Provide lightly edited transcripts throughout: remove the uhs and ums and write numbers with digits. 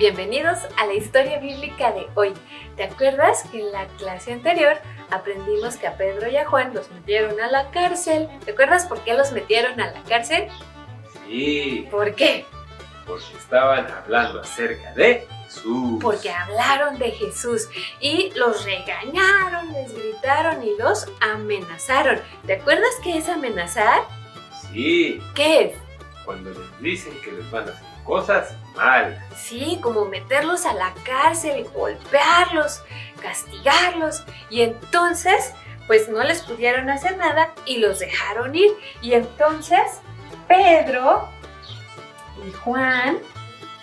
Bienvenidos a la historia bíblica de hoy. ¿Te acuerdas que en la clase anterior aprendimos que a Pedro y a Juan los metieron a la cárcel? ¿Te acuerdas por qué los metieron a la cárcel? Sí. ¿Por qué? Porque estaban hablando acerca de Jesús. Porque hablaron de Jesús y los regañaron, les gritaron y los amenazaron. ¿Te acuerdas qué es amenazar? Sí. ¿Qué es? Cuando les dicen que les van a hacer cosas malas. Sí, como meterlos a la cárcel, golpearlos, castigarlos. Y entonces, pues no les pudieron hacer nada y los dejaron ir. Y entonces, Pedro y Juan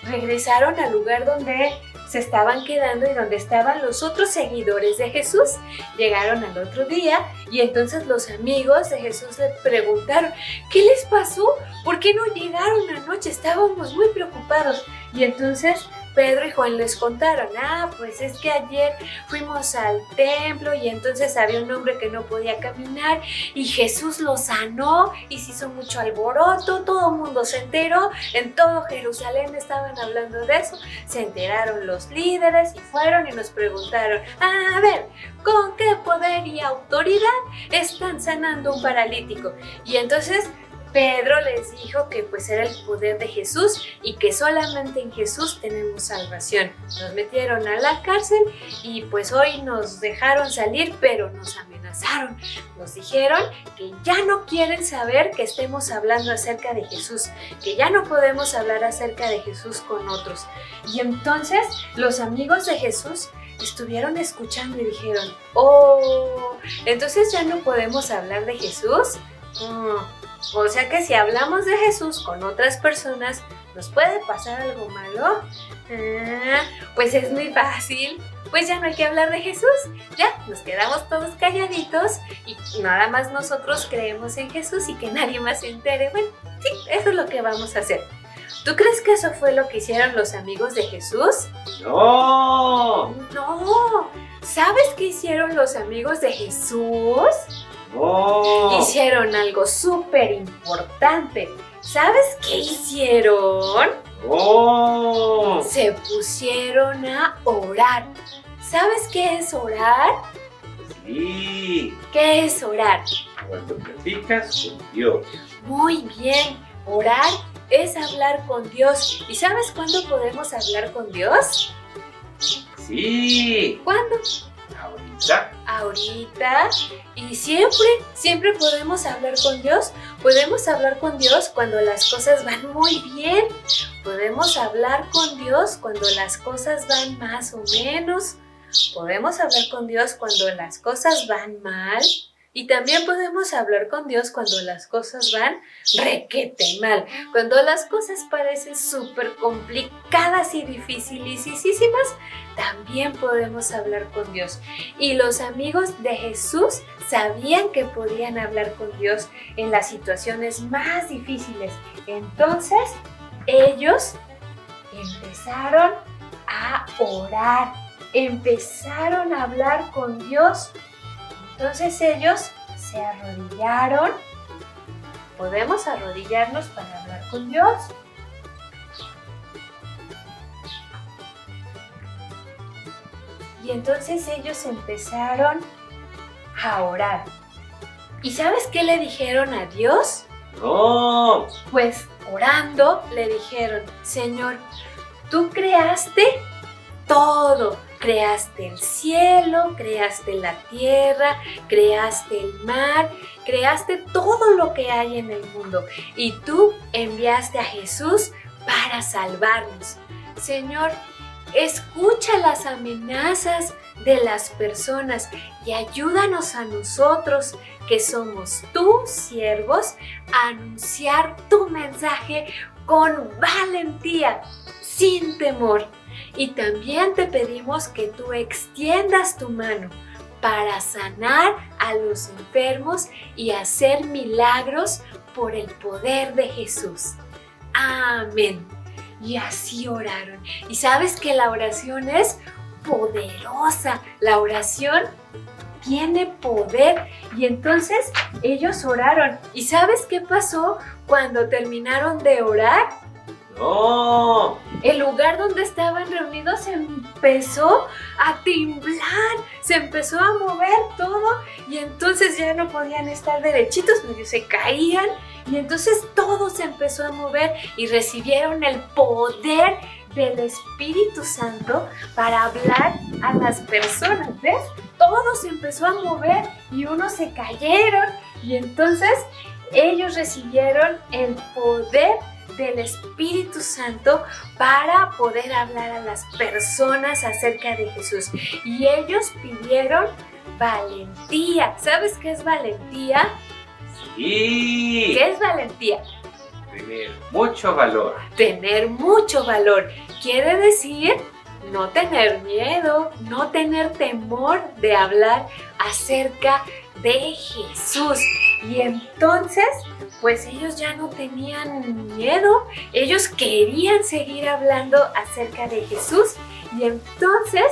regresaron al lugar donde se estaban quedando y donde estaban los otros seguidores de Jesús. Llegaron al otro día y entonces los amigos de Jesús le preguntaron: ¿qué les pasó? ¿Por qué no llegaron anoche? Estábamos muy preocupados. Y entonces Pedro y Juan les contaron: pues es que ayer fuimos al templo y entonces había un hombre que no podía caminar y Jesús lo sanó y se hizo mucho alboroto, todo el mundo se enteró, en todo Jerusalén estaban hablando de eso, se enteraron los líderes y fueron y nos preguntaron: a ver, ¿con qué poder y autoridad están sanando un paralítico? Y entonces Pedro les dijo que pues era el poder de Jesús y que solamente en Jesús tenemos salvación. Nos metieron a la cárcel y pues hoy nos dejaron salir, pero nos amenazaron. Nos dijeron que ya no quieren saber que estemos hablando acerca de Jesús, que ya no podemos hablar acerca de Jesús con otros. Y entonces los amigos de Jesús estuvieron escuchando y dijeron: entonces ya no podemos hablar de Jesús. O sea que si hablamos de Jesús con otras personas, ¿nos puede pasar algo malo? Pues es muy fácil. Pues ya no hay que hablar de Jesús. Ya nos quedamos todos calladitos y nada más nosotros creemos en Jesús y que nadie más se entere. Bueno, sí, eso es lo que vamos a hacer. ¿Tú crees que eso fue lo que hicieron los amigos de Jesús? ¡No! No. ¿Sabes qué hicieron los amigos de Jesús? ¡No! Hicieron algo súper importante. ¿Sabes qué hicieron? ¡No! Se pusieron a orar. ¿Sabes qué es orar? Sí. ¿Qué es orar? Cuando platicas con Dios. Muy bien. Orar es hablar con Dios. ¿Y sabes cuándo podemos hablar con Dios? Sí. ¿Cuándo? Ahorita y siempre podemos hablar con Dios. Podemos hablar con Dios cuando las cosas van muy bien. Podemos hablar con Dios cuando las cosas van más o menos. Podemos hablar con Dios cuando las cosas van mal. Y también podemos hablar con Dios cuando las cosas van requete mal. Cuando las cosas parecen súper complicadas y dificilísimas, también podemos hablar con Dios. Y los amigos de Jesús sabían que podían hablar con Dios en las situaciones más difíciles. Entonces, ellos empezaron a orar, empezaron a hablar con Dios. Entonces ellos se arrodillaron. ¿Podemos arrodillarnos para hablar con Dios? Y entonces ellos empezaron a orar. ¿Y sabes qué le dijeron a Dios? ¡No! Pues orando le dijeron: Señor, tú creaste todo. Creaste el cielo, creaste la tierra, creaste el mar, creaste todo lo que hay en el mundo. Y tú enviaste a Jesús para salvarnos. Señor, escucha las amenazas de las personas y ayúdanos a nosotros, que somos tus siervos, a anunciar tu mensaje con valentía, sin temor. Y también te pedimos que tú extiendas tu mano para sanar a los enfermos y hacer milagros por el poder de Jesús. Amén. Y así oraron. Y sabes que la oración es poderosa. La oración tiene poder. Y entonces ellos oraron. ¿Y sabes qué pasó cuando terminaron de orar? ¡No! el lugar donde estaban reunidos empezó a temblar, se empezó a mover todo y entonces ya no podían estar derechitos, medio se caían y entonces todo se empezó a mover y recibieron el poder del Espíritu Santo para hablar a las personas, ¿ves? Todo se empezó a mover y unos se cayeron y entonces ellos recibieron el poder del Espíritu Santo para poder hablar a las personas acerca de Jesús. Y ellos pidieron valentía. ¿Sabes qué es valentía? Sí. ¿Qué es valentía? Tener mucho valor. Tener mucho valor. Quiere decir no tener miedo, no tener temor de hablar acerca de Jesús. Y entonces, pues ellos ya no tenían miedo, ellos querían seguir hablando acerca de Jesús. Y entonces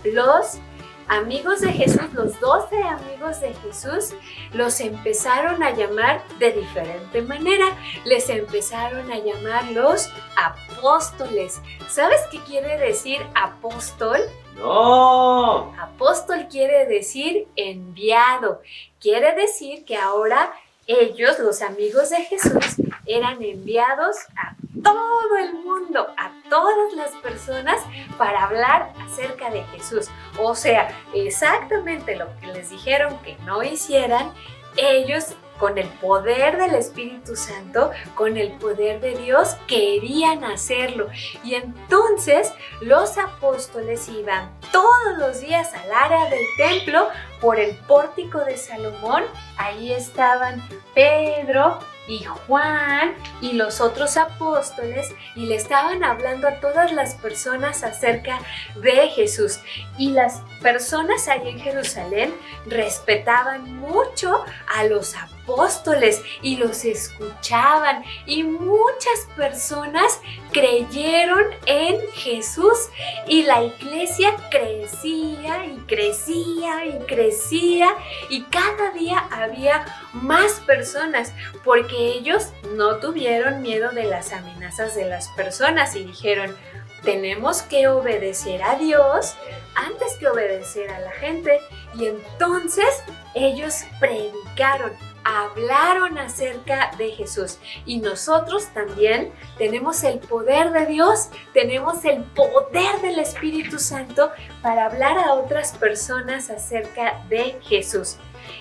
los amigos de Jesús, los 12 amigos de Jesús, los empezaron a llamar de diferente manera. Les empezaron a llamar los apóstoles. ¿Sabes qué quiere decir apóstol? No. Apóstol quiere decir enviado. Quiere decir que ahora ellos, los amigos de Jesús, eran enviados a todo el mundo, a todas las personas para hablar acerca de Jesús. O sea, exactamente lo que les dijeron que no hicieran, ellos con el poder del Espíritu Santo, con el poder de Dios, querían hacerlo. Y entonces los apóstoles iban todos los días al área del templo por el pórtico de Salomón. Ahí estaban Pedro y Juan y los otros apóstoles y le estaban hablando a todas las personas acerca de Jesús. Y las personas ahí en Jerusalén respetaban mucho a los apóstoles y los escuchaban y muchas personas creyeron en Jesús y la iglesia crecía y crecía y crecía y cada día había más personas porque ellos no tuvieron miedo de las amenazas de las personas y dijeron: tenemos que obedecer a Dios antes que obedecer a la gente. Y entonces ellos predicaron, hablaron acerca de Jesús. Y nosotros también tenemos el poder de Dios, tenemos el poder del Espíritu Santo para hablar a otras personas acerca de Jesús.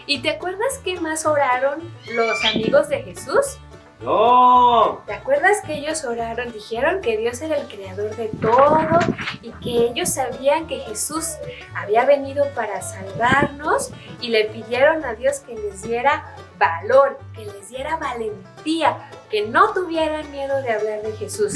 ¿Y te acuerdas qué más oraron los amigos de Jesús? No. ¿Te acuerdas que ellos oraron? Dijeron que Dios era el creador de todo y que ellos sabían que Jesús había venido para salvarnos y le pidieron a Dios que les diera valor, que les diera valentía, que no tuvieran miedo de hablar de Jesús.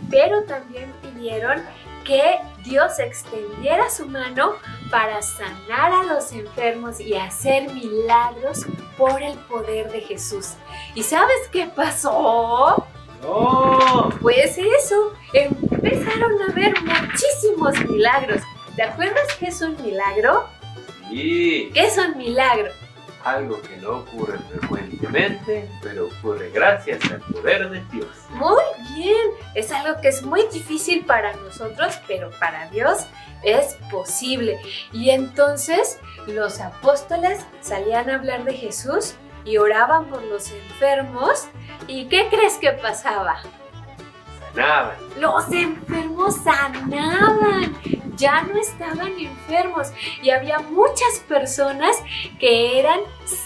Pero también pidieron que Dios extendiera su mano para sanar a los enfermos y hacer milagros por el poder de Jesús. ¿Y sabes qué pasó? No. Pues eso, empezaron a ver muchísimos milagros. ¿Te acuerdas qué es un milagro? Sí. ¿Qué es un milagro? Algo que no ocurre frecuentemente, pero ocurre gracias al poder de Dios. Muy bien, es algo que es muy difícil para nosotros, pero para Dios es posible. Y entonces los apóstoles salían a hablar de Jesús y oraban por los enfermos. ¿Y qué crees que pasaba? Sanaban. Los enfermos sanaban, ya no estaban enfermos y había muchas personas que eran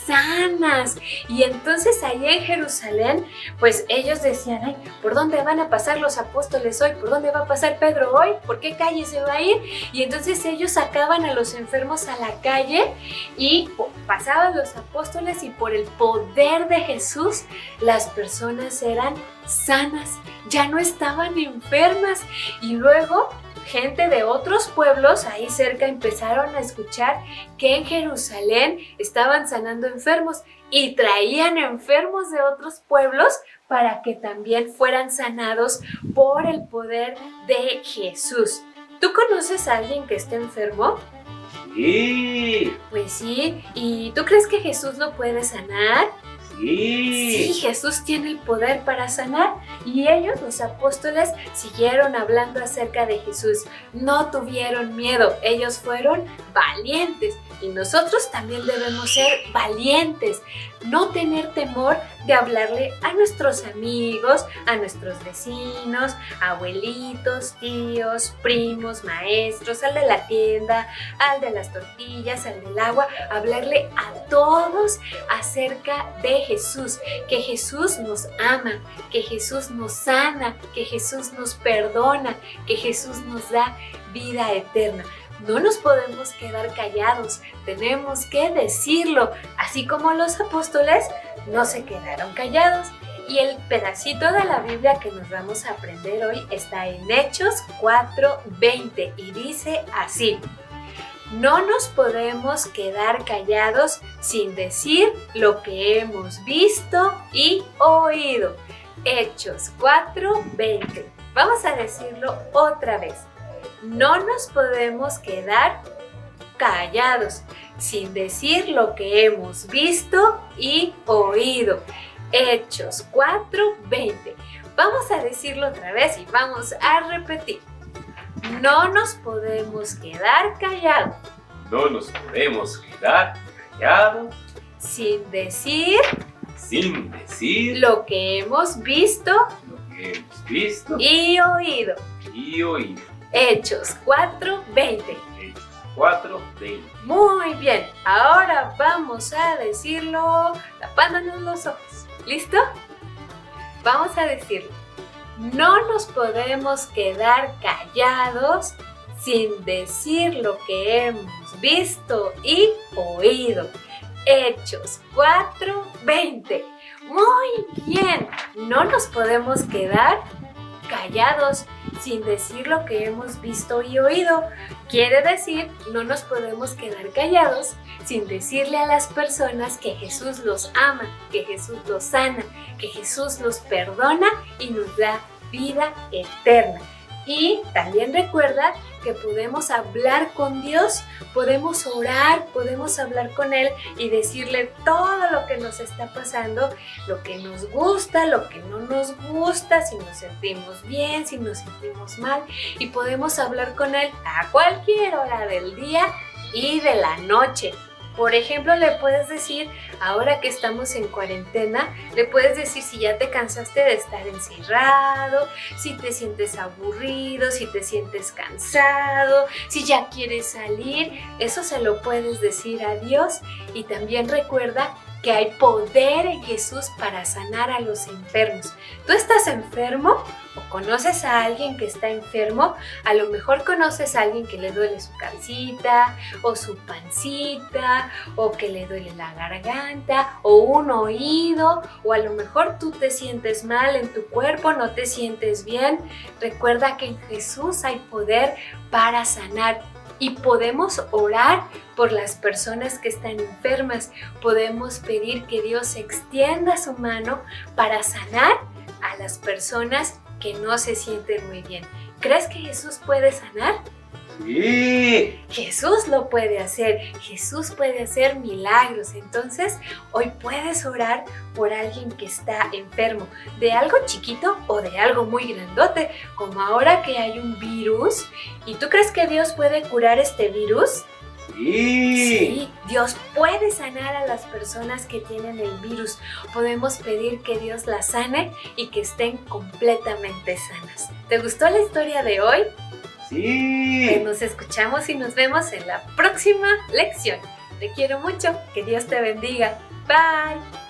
sanas. Y entonces allá en Jerusalén, pues ellos decían: ay, ¿por dónde van a pasar los apóstoles hoy? ¿Por dónde va a pasar Pedro hoy? ¿Por qué calle se va a ir? Y entonces ellos sacaban a los enfermos a la calle y pasaban los apóstoles y por el poder de Jesús las personas eran sanas, ya no estaban enfermas. Y luego gente de otros pueblos ahí cerca empezaron a escuchar que en Jerusalén estaban sanando enfermos y traían enfermos de otros pueblos para que también fueran sanados por el poder de Jesús. ¿Tú conoces a alguien que esté enfermo? Sí. Pues sí. ¿Y tú crees que Jesús lo puede sanar? Sí, Jesús tiene el poder para sanar y ellos, los apóstoles, siguieron hablando acerca de Jesús. No tuvieron miedo, ellos fueron valientes y nosotros también debemos ser valientes. No tener temor de hablarle a nuestros amigos, a nuestros vecinos, abuelitos, tíos, primos, maestros, al de la tienda, al de las tortillas, al del agua, hablarle a todos acerca de Jesús, que Jesús nos ama, que Jesús nos sana, que Jesús nos perdona, que Jesús nos da vida eterna. No nos podemos quedar callados, tenemos que decirlo, así como los apóstoles no se quedaron callados. Y el pedacito de la Biblia que nos vamos a aprender hoy está en Hechos 4:20 y dice así: no nos podemos quedar callados sin decir lo que hemos visto y oído. Hechos 4:20. Vamos a decirlo otra vez. No nos podemos quedar callados sin decir lo que hemos visto y oído. Hechos 4:20. Vamos a decirlo otra vez y vamos a repetir. No nos podemos quedar callados. No nos podemos quedar callados sin decir lo que hemos visto y oído. Hechos 4:20. Hechos 4:20. Muy bien, ahora vamos a decirlo tapándonos los ojos. ¿Listo? Vamos a decirlo. No nos podemos quedar callados sin decir lo que hemos visto y oído. Hechos 4:20. Muy bien, no nos podemos quedar callados sin decir lo que hemos visto y oído. Quiere decir, no nos podemos quedar callados sin decirle a las personas que Jesús los ama, que Jesús los sana, que Jesús los perdona y nos da vida eterna. Y también recuerda que podemos hablar con Dios, podemos orar, podemos hablar con Él y decirle todo lo que nos está pasando, lo que nos gusta, lo que no nos gusta, si nos sentimos bien, si nos sentimos mal, y podemos hablar con Él a cualquier hora del día y de la noche. Por ejemplo, le puedes decir, ahora que estamos en cuarentena, le puedes decir si ya te cansaste de estar encerrado, si te sientes aburrido, si te sientes cansado, si ya quieres salir. Eso se lo puedes decir a Dios. Y también recuerda que hay poder en Jesús para sanar a los enfermos. ¿Tú estás enfermo o conoces a alguien que está enfermo? A lo mejor conoces a alguien que le duele su cabecita o su pancita o que le duele la garganta o un oído, o a lo mejor tú te sientes mal en tu cuerpo, no te sientes bien. Recuerda que en Jesús hay poder para sanar. Y podemos orar por las personas que están enfermas. Podemos pedir que Dios extienda su mano para sanar a las personas que no se sienten muy bien. ¿Crees que Jesús puede sanar? Sí. Jesús lo puede hacer. Jesús puede hacer milagros. Entonces, hoy puedes orar por alguien que está enfermo, de algo chiquito o de algo muy grandote, como ahora que hay un virus. ¿Y tú crees que Dios puede curar este virus? Sí, Dios puede sanar a las personas que tienen el virus. Podemos pedir que Dios las sane y que estén completamente sanas. ¿Te gustó la historia de hoy? Sí. Pues nos escuchamos y nos vemos en la próxima lección. Te quiero mucho. Que Dios te bendiga. Bye.